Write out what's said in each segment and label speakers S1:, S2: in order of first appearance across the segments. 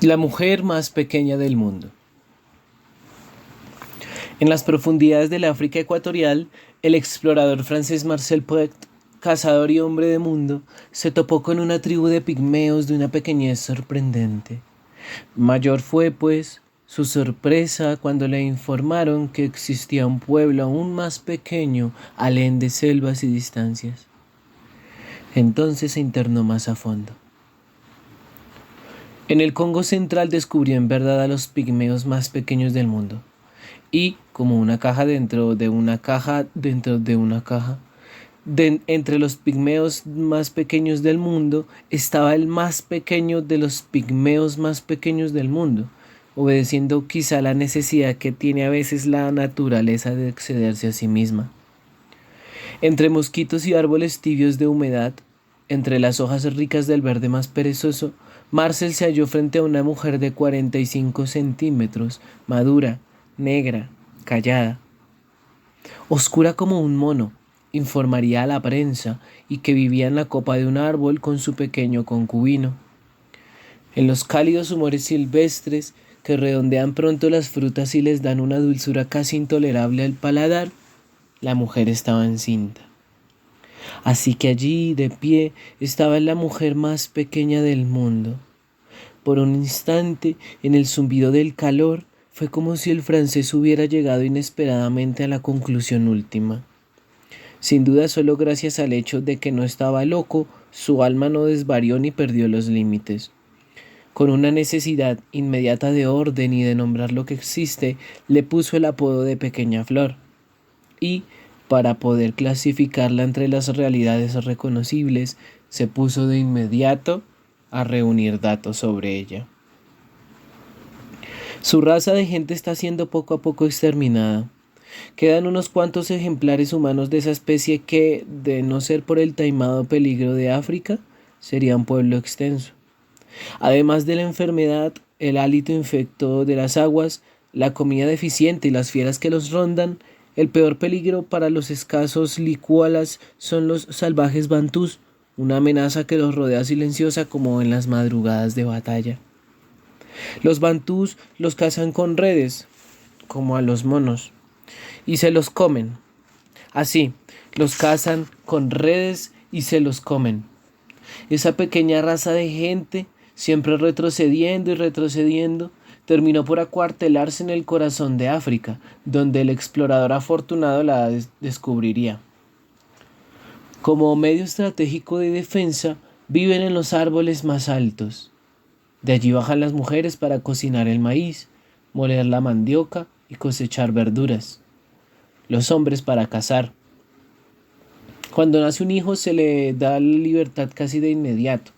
S1: La mujer más pequeña del mundo. En las profundidades del África ecuatorial, el explorador francés Marcel Proust, cazador y hombre de mundo, se topó con una tribu de pigmeos de una pequeñez sorprendente. Mayor fue, pues, su sorpresa cuando le informaron que existía un pueblo aún más pequeño, alén de selvas y distancias. Entonces se internó más a fondo. En el Congo central descubrió en verdad a los pigmeos más pequeños del mundo. Y como una caja dentro de una caja dentro de una caja, entre los pigmeos más pequeños del mundo estaba el más pequeño de los pigmeos más pequeños del mundo, obedeciendo quizá la necesidad que tiene a veces la naturaleza de excederse a sí misma. Entre mosquitos y árboles tibios de humedad, entre las hojas ricas del verde más perezoso, Marcel se halló frente a una mujer de 45 centímetros, madura, negra, callada, oscura como un mono, informaría a la prensa, y que vivía en la copa de un árbol con su pequeño concubino. En los cálidos humores silvestres que redondean pronto las frutas y les dan una dulzura casi intolerable al paladar, la mujer estaba encinta. Así que allí, de pie, estaba la mujer más pequeña del mundo. Por un instante, en el zumbido del calor, fue como si el francés hubiera llegado inesperadamente a la conclusión última. Sin duda, solo gracias al hecho de que no estaba loco, su alma no desvarió ni perdió los límites. Con una necesidad inmediata de orden y de nombrar lo que existe, le puso el apodo de Pequeña Flor. Y, para poder clasificarla entre las realidades reconocibles, se puso de inmediato a reunir datos sobre ella. Su raza de gente está siendo poco a poco exterminada. Quedan unos cuantos ejemplares humanos de esa especie que, de no ser por el taimado peligro de África, sería un pueblo extenso. Además de la enfermedad, el hálito infecto de las aguas, la comida deficiente y las fieras que los rondan, el peor peligro para los escasos licualas son los salvajes bantús, una amenaza que los rodea silenciosa como en las madrugadas de batalla. Los bantús los cazan con redes, como a los monos, y se los comen. Así, los cazan con redes y se los comen. Esa pequeña raza de gente, siempre retrocediendo y retrocediendo, terminó por acuartelarse en el corazón de África, donde el explorador afortunado la descubriría. Como medio estratégico de defensa, viven en los árboles más altos. De allí bajan las mujeres para cocinar el maíz, moler la mandioca y cosechar verduras. Los hombres para cazar. Cuando nace un hijo se le da la libertad casi de inmediato.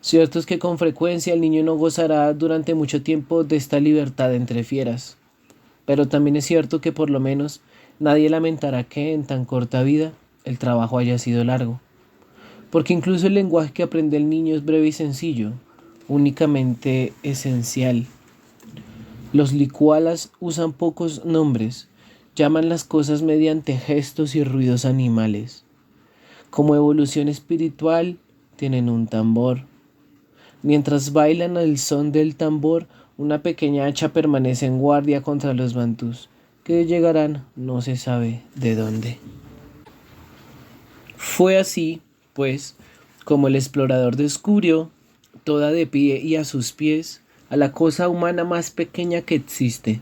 S1: Cierto es que con frecuencia el niño no gozará durante mucho tiempo de esta libertad entre fieras, pero también es cierto que por lo menos nadie lamentará que en tan corta vida el trabajo haya sido largo, porque incluso el lenguaje que aprende el niño es breve y sencillo, únicamente esencial. Los licualas usan pocos nombres, llaman las cosas mediante gestos y ruidos animales. Como evolución espiritual, tienen un tambor. Mientras bailan al son del tambor, una pequeña hacha permanece en guardia contra los bantús, que llegarán no se sabe de dónde. Fue así, pues, como el explorador descubrió, toda de pie y a sus pies, a la cosa humana más pequeña que existe.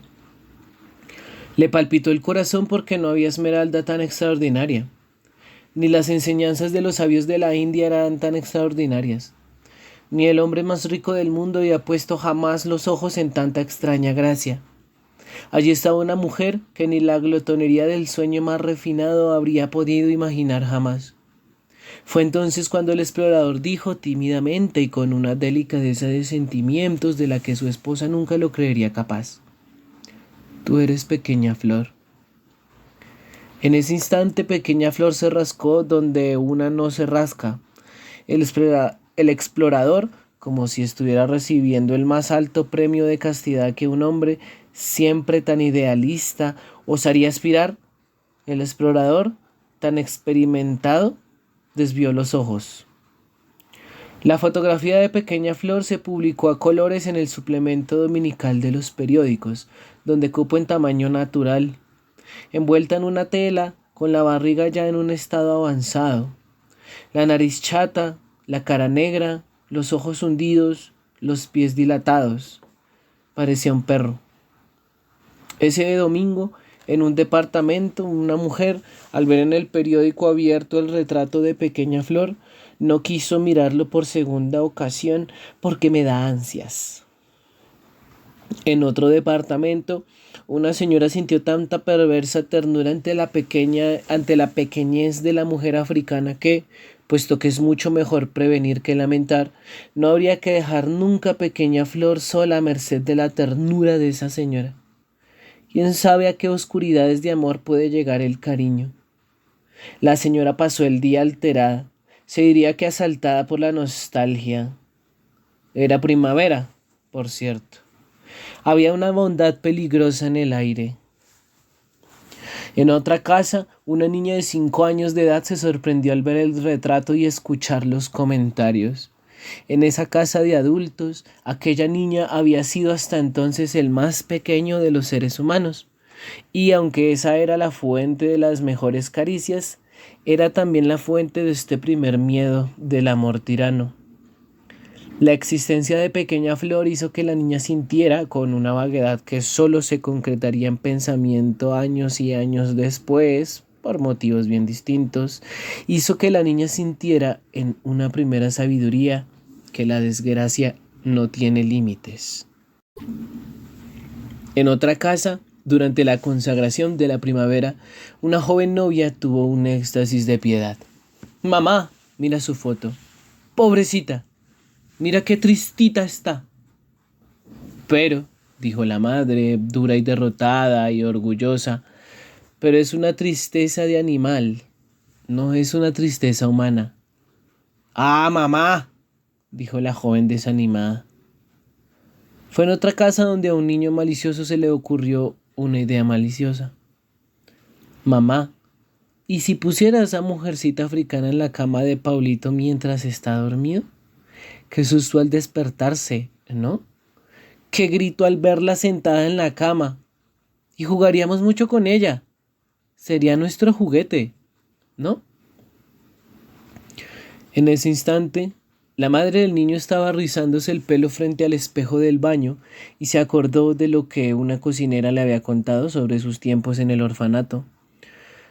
S1: Le palpitó el corazón porque no había esmeralda tan extraordinaria, ni las enseñanzas de los sabios de la India eran tan extraordinarias, ni el hombre más rico del mundo había puesto jamás los ojos en tanta extraña gracia. Allí estaba una mujer que ni la glotonería del sueño más refinado habría podido imaginar jamás. Fue entonces cuando el explorador dijo tímidamente y con una delicadeza de sentimientos de la que su esposa nunca lo creería capaz: Tú eres Pequeña Flor. En ese instante Pequeña Flor se rascó donde una no se rasca. El explorador, como si estuviera recibiendo el más alto premio de castidad que un hombre, siempre tan idealista, osaría aspirar, el explorador, tan experimentado, desvió los ojos. La fotografía de Pequeña Flor se publicó a colores en el suplemento dominical de los periódicos, donde cupo en tamaño natural, envuelta en una tela, con la barriga ya en un estado avanzado, la nariz chata, la cara negra, los ojos hundidos, los pies dilatados. Parecía un perro. Ese domingo, en un departamento, una mujer, al ver en el periódico abierto el retrato de Pequeña Flor, no quiso mirarlo por segunda ocasión porque me da ansias. En otro departamento, una señora sintió tanta perversa ternura ante la pequeñez de la mujer africana que, puesto que es mucho mejor prevenir que lamentar, no habría que dejar nunca a Pequeña Flor sola a merced de la ternura de esa señora. ¿Quién sabe a qué oscuridades de amor puede llegar el cariño? La señora pasó el día alterada, se diría que asaltada por la nostalgia. Era primavera, por cierto. Había una bondad peligrosa en el aire. En otra casa, una niña de 5 años de edad se sorprendió al ver el retrato y escuchar los comentarios. En esa casa de adultos, aquella niña había sido hasta entonces el más pequeño de los seres humanos, y aunque esa era la fuente de las mejores caricias, era también la fuente de este primer miedo del amor tirano. La existencia de Pequeña Flor hizo que la niña sintiera, con una vaguedad que solo se concretaría en pensamiento años y años después, por motivos bien distintos, hizo que la niña sintiera en una primera sabiduría que la desgracia no tiene límites. En otra casa, durante la consagración de la primavera, una joven novia tuvo un éxtasis de piedad. «Mamá, mira su foto. Pobrecita, mira qué tristita está». «Pero», dijo la madre, dura y derrotada y orgullosa, «pero es una tristeza de animal, no es una tristeza humana». «Ah, mamá», dijo la joven desanimada. Fue en otra casa donde a un niño malicioso se le ocurrió una idea maliciosa. «Mamá, ¿y si pusiera a esa mujercita africana en la cama de Paulito mientras está dormido? Qué susto al despertarse, ¿no? Qué grito al verla sentada en la cama. Y jugaríamos mucho con ella. Sería nuestro juguete, ¿no?». En ese instante, la madre del niño estaba rizándose el pelo frente al espejo del baño y se acordó de lo que una cocinera le había contado sobre sus tiempos en el orfanato.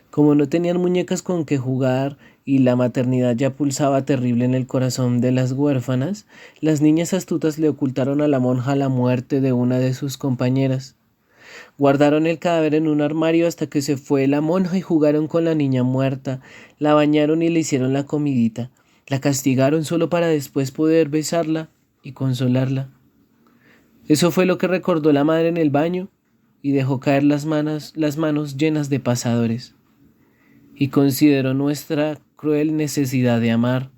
S1: Como no tenían muñecas con que jugar y la maternidad ya pulsaba terrible en el corazón de las huérfanas, las niñas astutas le ocultaron a la monja la muerte de una de sus compañeras. Guardaron el cadáver en un armario hasta que se fue la monja y jugaron con la niña muerta, la bañaron y le hicieron la comidita. La castigaron solo para después poder besarla y consolarla. Eso fue lo que recordó la madre en el baño y dejó caer las manos llenas de pasadores. Y consideró nuestra cruel necesidad de amar.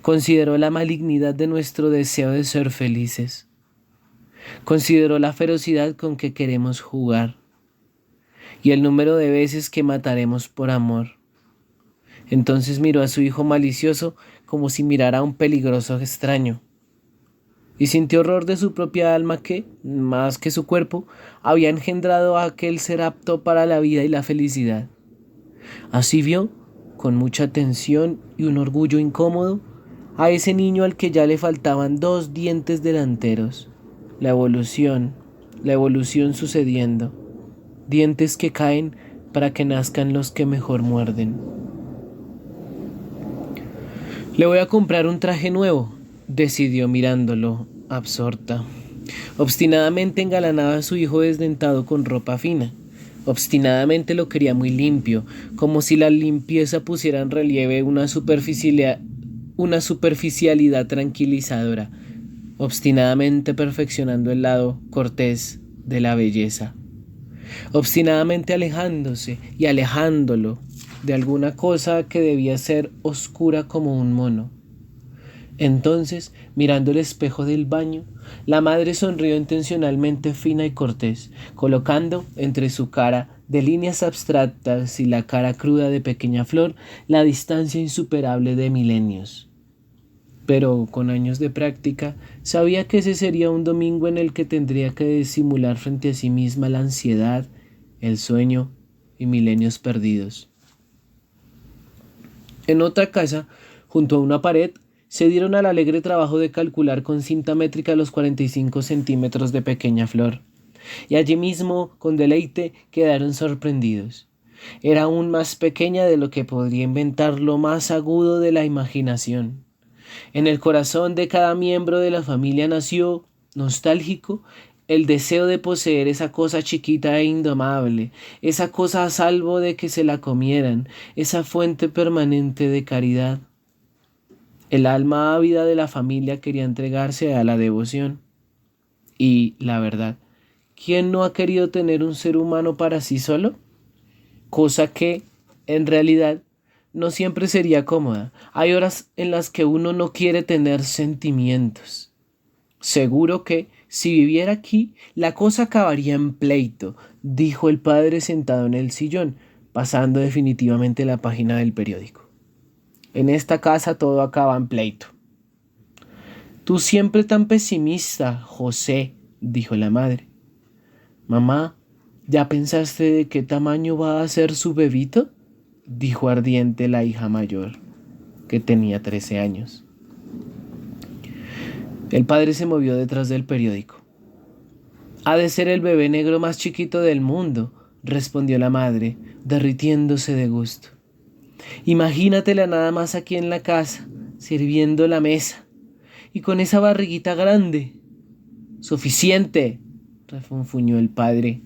S1: Consideró la malignidad de nuestro deseo de ser felices. Consideró la ferocidad con que queremos jugar y el número de veces que mataremos por amor. Entonces miró a su hijo malicioso como si mirara a un peligroso extraño, y sintió horror de su propia alma que, más que su cuerpo, había engendrado a aquel ser apto para la vida y la felicidad. Así vio, con mucha tensión y un orgullo incómodo, a ese niño al que ya le faltaban 2 dientes delanteros. La evolución sucediendo. Dientes que caen para que nazcan los que mejor muerden. «Le voy a comprar un traje nuevo», decidió mirándolo, absorta. Obstinadamente engalanaba a su hijo desdentado con ropa fina. Obstinadamente lo quería muy limpio, como si la limpieza pusiera en relieve una superficialidad tranquilizadora, obstinadamente perfeccionando el lado cortés de la belleza, obstinadamente alejándose y alejándolo de alguna cosa que debía ser oscura como un mono. Entonces, mirando el espejo del baño, la madre sonrió intencionalmente fina y cortés, colocando entre su cara de líneas abstractas y la cara cruda de Pequeña Flor la distancia insuperable de milenios. pero con años de práctica sabía que ese sería un domingo en el que tendría que disimular frente a sí misma la ansiedad, el sueño y milenios perdidos. En otra casa, junto a una pared, se dieron al alegre trabajo de calcular con cinta métrica los 45 centímetros de pequeña flor, y allí mismo, con deleite, quedaron sorprendidos. Era aún más pequeña de lo que podría inventar lo más agudo de la imaginación. En el corazón de cada miembro de la familia nació, nostálgico, el deseo de poseer esa cosa chiquita e indomable, esa cosa a salvo de que se la comieran, esa fuente permanente de caridad. El alma ávida de la familia quería entregarse a la devoción. Y, la verdad, ¿quién no ha querido tener un ser humano para sí solo? Cosa que, en realidad, no siempre sería cómoda. Hay horas en las que uno no quiere tener sentimientos. Seguro que, si viviera aquí, la cosa acabaría en pleito, dijo el padre sentado en el sillón, pasando definitivamente la página del periódico. En esta casa todo acaba en pleito. Tú siempre tan pesimista, José, dijo la madre. Mamá, ¿ya pensaste de qué tamaño va a ser su bebito? Dijo ardiente la hija mayor, que tenía 13 años. El padre se movió detrás del periódico. Ha de ser el bebé negro más chiquito del mundo, respondió la madre, derritiéndose de gusto. Imagínatela nada más aquí en la casa, sirviendo la mesa, y con esa barriguita grande. Suficiente, refunfuñó el padre.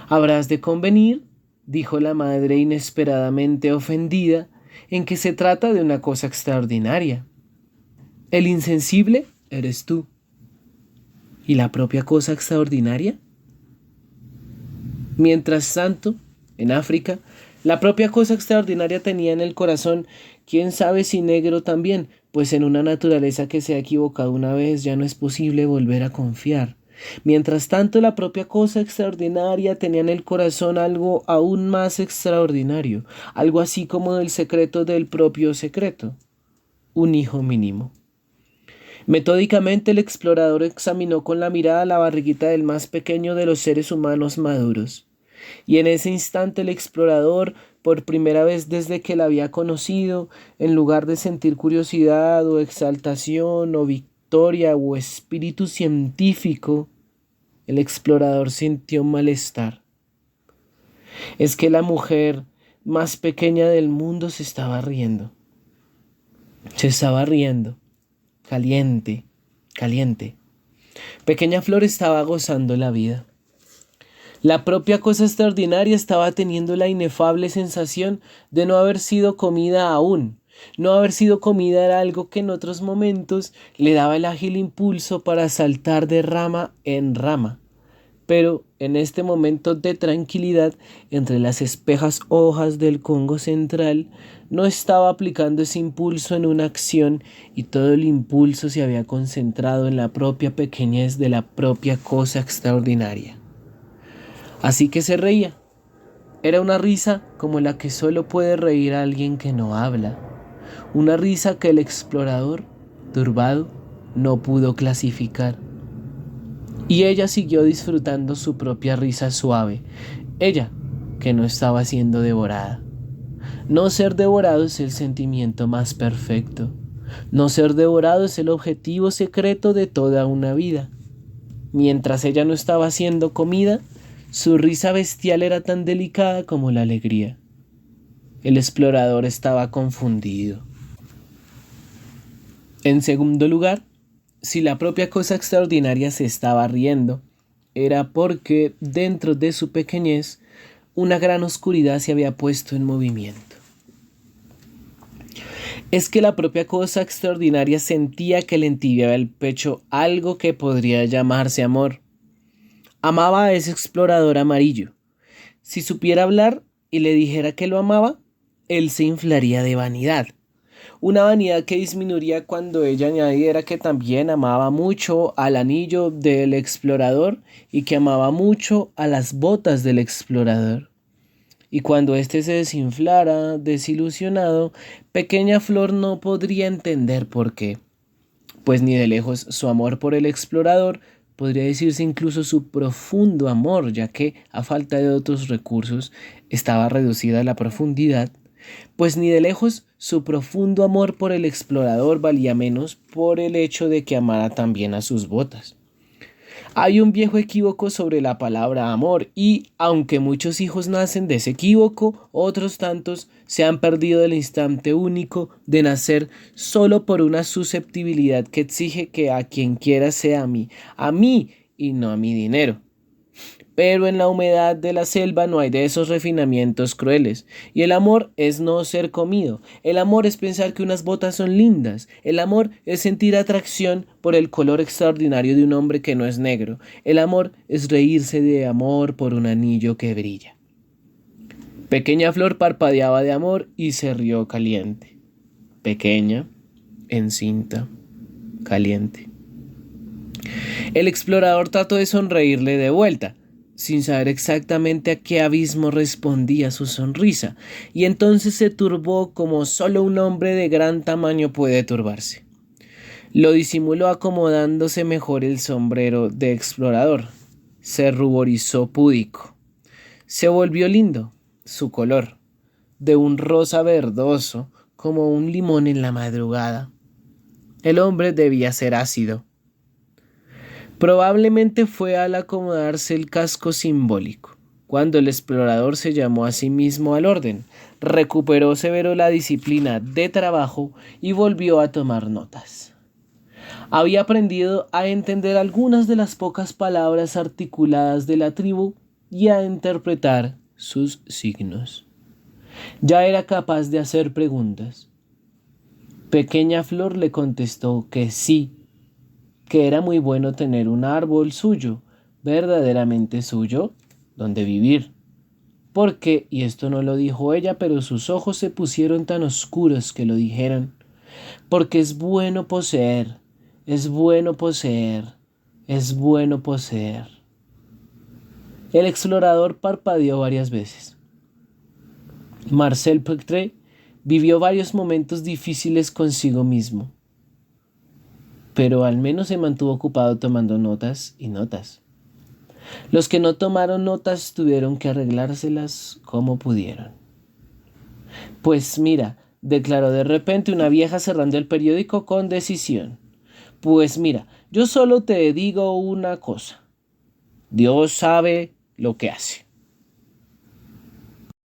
S1: Habrás de convenir, dijo la madre inesperadamente ofendida, en que se trata de una cosa extraordinaria. El insensible eres tú. ¿Y la propia cosa extraordinaria? Mientras tanto, en África, la propia cosa extraordinaria tenía en el corazón, quién sabe si negro también, pues en una naturaleza que se ha equivocado una vez ya no es posible volver a confiar. Mientras tanto, la propia cosa extraordinaria tenía en el corazón algo aún más extraordinario, algo así como el secreto del propio secreto, un hijo mínimo. Metódicamente el explorador examinó con la mirada la barriguita del más pequeño de los seres humanos maduros. Y en ese instante el explorador, por primera vez desde que la había conocido, en lugar de sentir curiosidad o exaltación o victoria o espíritu científico, el explorador sintió malestar. Es que la mujer más pequeña del mundo se estaba riendo. Se estaba riendo. Caliente, caliente. Pequeña Flor estaba gozando la vida. La propia cosa extraordinaria estaba teniendo la inefable sensación de no haber sido comida aún. No haber sido comida era algo que en otros momentos le daba el ágil impulso para saltar de rama en rama. Pero en este momento de tranquilidad, entre las espejas hojas del Congo central, no estaba aplicando ese impulso en una acción y todo el impulso se había concentrado en la propia pequeñez de la propia cosa extraordinaria. Así que se reía. Era una risa como la que solo puede reír a alguien que no habla. Una risa que el explorador, turbado, no pudo clasificar. Y ella siguió disfrutando su propia risa suave. Ella, que no estaba siendo devorada. No ser devorado es el sentimiento más perfecto. No ser devorado es el objetivo secreto de toda una vida. Mientras ella no estaba siendo comida, su risa bestial era tan delicada como la alegría. El explorador estaba confundido. En segundo lugar, si la propia cosa extraordinaria se estaba riendo, era porque dentro de su pequeñez una gran oscuridad se había puesto en movimiento. Es que la propia cosa extraordinaria sentía que le entibiaba el pecho algo que podría llamarse amor. Amaba a ese explorador amarillo. Si supiera hablar y le dijera que lo amaba, él se inflaría de vanidad. Una vanidad que disminuiría cuando ella añadiera que también amaba mucho al anillo del explorador y que amaba mucho a las botas del explorador. y cuando éste se desinflara, desilusionado, Pequeña Flor no podría entender por qué, pues ni de lejos su amor por el explorador, podría decirse incluso su profundo amor, ya que, a falta de otros recursos, estaba reducida a la profundidad, pues ni de lejos su profundo amor por el explorador valía menos por el hecho de que amara también a sus botas. Hay un viejo equívoco sobre la palabra amor y, aunque muchos hijos nacen de ese equívoco, otros tantos se han perdido del instante único de nacer solo por una susceptibilidad que exige que a quien quiera sea a mí y no a mi dinero. Pero en la humedad de la selva no hay de esos refinamientos crueles. Y el amor es no ser comido. El amor es pensar que unas botas son lindas. El amor es sentir atracción por el color extraordinario de un hombre que no es negro. El amor es reírse de amor por un anillo que brilla. Pequeña Flor parpadeaba de amor y se rió caliente. Pequeña, encinta, caliente. El explorador trató de sonreírle de vuelta, sin saber exactamente a qué abismo respondía su sonrisa, y entonces se turbó como solo un hombre de gran tamaño puede turbarse. Lo disimuló acomodándose mejor el sombrero de explorador. Se ruborizó púdico. Se volvió lindo, su color, de un rosa verdoso, como un limón en la madrugada. El hombre debía ser ácido. Probablemente fue al acomodarse el casco simbólico, cuando el explorador se llamó a sí mismo al orden, recuperó severo la disciplina de trabajo y volvió a tomar notas. Había aprendido a entender algunas de las pocas palabras articuladas de la tribu y a interpretar sus signos. Ya era capaz de hacer preguntas. Pequeña Flor le contestó que sí, que era muy bueno tener un árbol suyo, verdaderamente suyo, donde vivir. Porque, y esto no lo dijo ella, pero sus ojos se pusieron tan oscuros que lo dijeran, porque es bueno poseer, es bueno poseer, es bueno poseer. El explorador parpadeó varias veces. Marcel Pétré vivió varios momentos difíciles consigo mismo, pero al menos se mantuvo ocupado tomando notas y notas. Los que no tomaron notas tuvieron que arreglárselas como pudieron. Pues mira, declaró de repente una vieja cerrando el periódico con decisión. Pues mira, yo solo te digo una cosa. Dios sabe lo que hace.